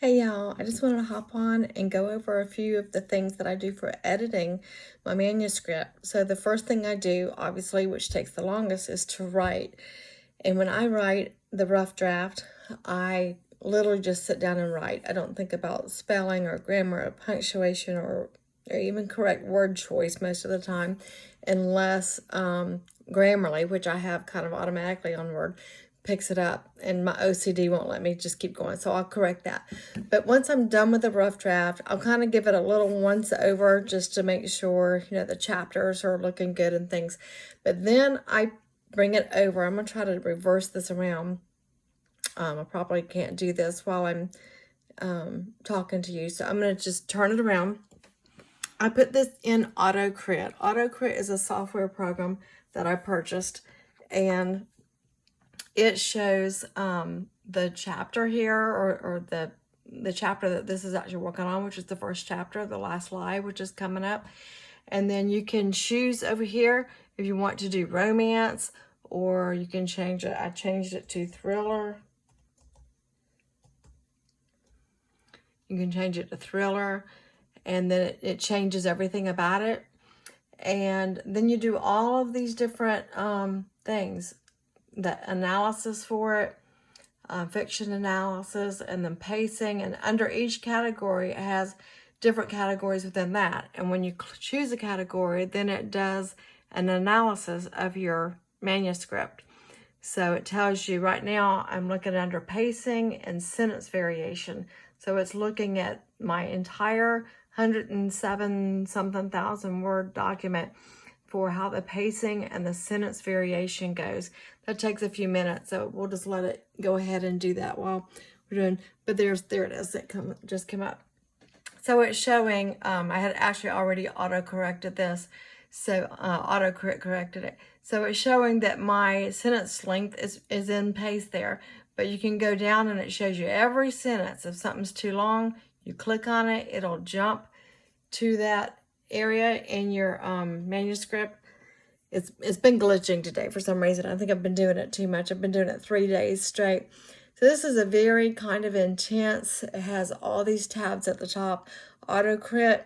Hey y'all, I just wanted to hop on and go over a few of the things that I do for editing my manuscript. So the first thing I do, obviously, which takes the longest, is to write. And when I write the rough draft, I literally just sit down and write. I don't think about spelling or grammar or punctuation or even correct word choice most of the time, unless Grammarly, which I have kind of automatically on Word, picks it up, and my OCD won't let me just keep going, so I'll correct that. But once I'm done with the rough draft, I'll kind of give it a little once over just to make sure, the chapters are looking good and things. But then I bring it over. I'm going to try to reverse this around. I probably can't do this while I'm talking to you, so I'm going to just turn it around. I put this in AutoCrit. AutoCrit is a software program that I purchased, and it shows the chapter here, or the chapter that this is actually working on, which is the first chapter, the last lie, which is coming up. And then you can choose over here if you want to do romance, or you can change it. I changed it to thriller. You can change it to thriller, and then it changes everything about it. And then you do all of these different things. The analysis for it, fiction analysis, and then pacing, and under each category it has different categories within that. And when you choose a category, then it does an analysis of your manuscript. So it tells you right now I'm looking under pacing and sentence variation. So it's looking at my entire 107 something thousand word document for how the pacing and the sentence variation goes. That takes a few minutes, so we'll just let it go ahead and do that while we're doing. But there it is. It just came up. So it's showing. I had actually already auto-corrected this, so AutoCrit corrected it. So it's showing that my sentence length is in pace there. But you can go down and it shows you every sentence. If something's too long, you click on it, it'll jump to that area in your manuscript. It's been glitching today for some reason. I think I've been doing it too much. I've been doing it 3 days straight. So this is a very kind of intense. It has all these tabs at the top. AutoCrit.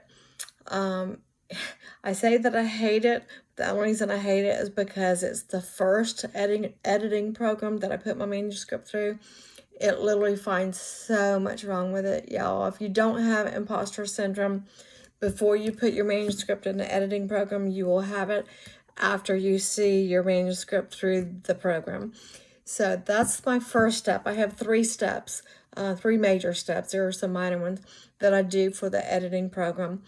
I say that I hate it. The only reason I hate it is because it's the first editing program that I put my manuscript through. It literally finds so much wrong with it, y'all. If you don't have imposter syndrome, before you put your manuscript in the editing program, you will have it after you see your manuscript through the program. So that's my first step. I have 3 steps, 3 major steps. There are some minor ones that I do for the editing program.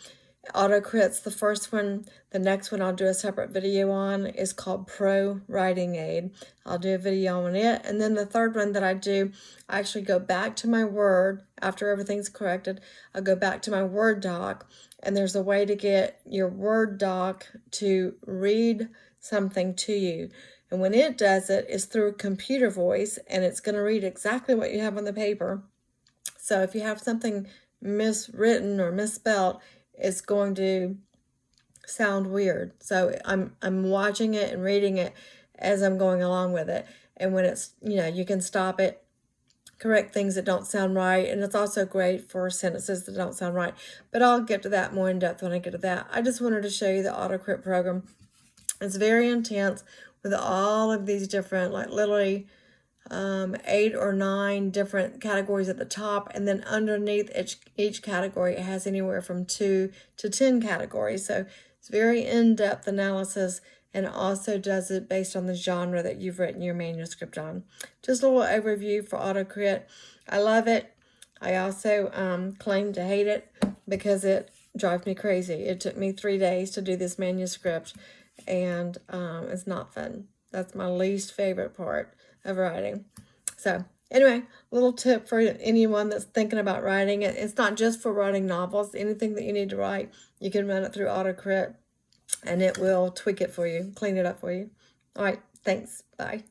AutoCrit's the first one. The next one I'll do a separate video on is called ProWritingAid. I'll do a video on it. And then the third one that I do, I actually go back to my Word after everything's corrected. I'll go back to my Word doc, and there's a way to get your Word doc to read something to you. And when it does it, it's through computer voice, and it's going to read exactly what you have on the paper. So if you have something miswritten or misspelled, it's going to sound weird. So I'm watching it and reading it as I'm going along with it. And when it's, you can stop it, correct things that don't sound right. And it's also great for sentences that don't sound right. But I'll get to that more in depth when I get to that. I just wanted to show you the AutoCrit program. It's very intense with all of these different, like literally 8 or 9 different categories at the top, and then underneath each category it has anywhere from 2 to 10 categories. So it's very in-depth analysis, and it also does it based on the genre that you've written your manuscript on. Just a little overview for AutoCrit. I love it. I also claim to hate it because it drives me crazy. It took me 3 days to do this manuscript, and it's not fun. That's my least favorite part of writing. So anyway, a little tip for anyone that's thinking about writing it. It's not just for writing novels. Anything that you need to write, you can run it through AutoCrit, and it will tweak it for you, clean it up for you. All right, thanks. Bye.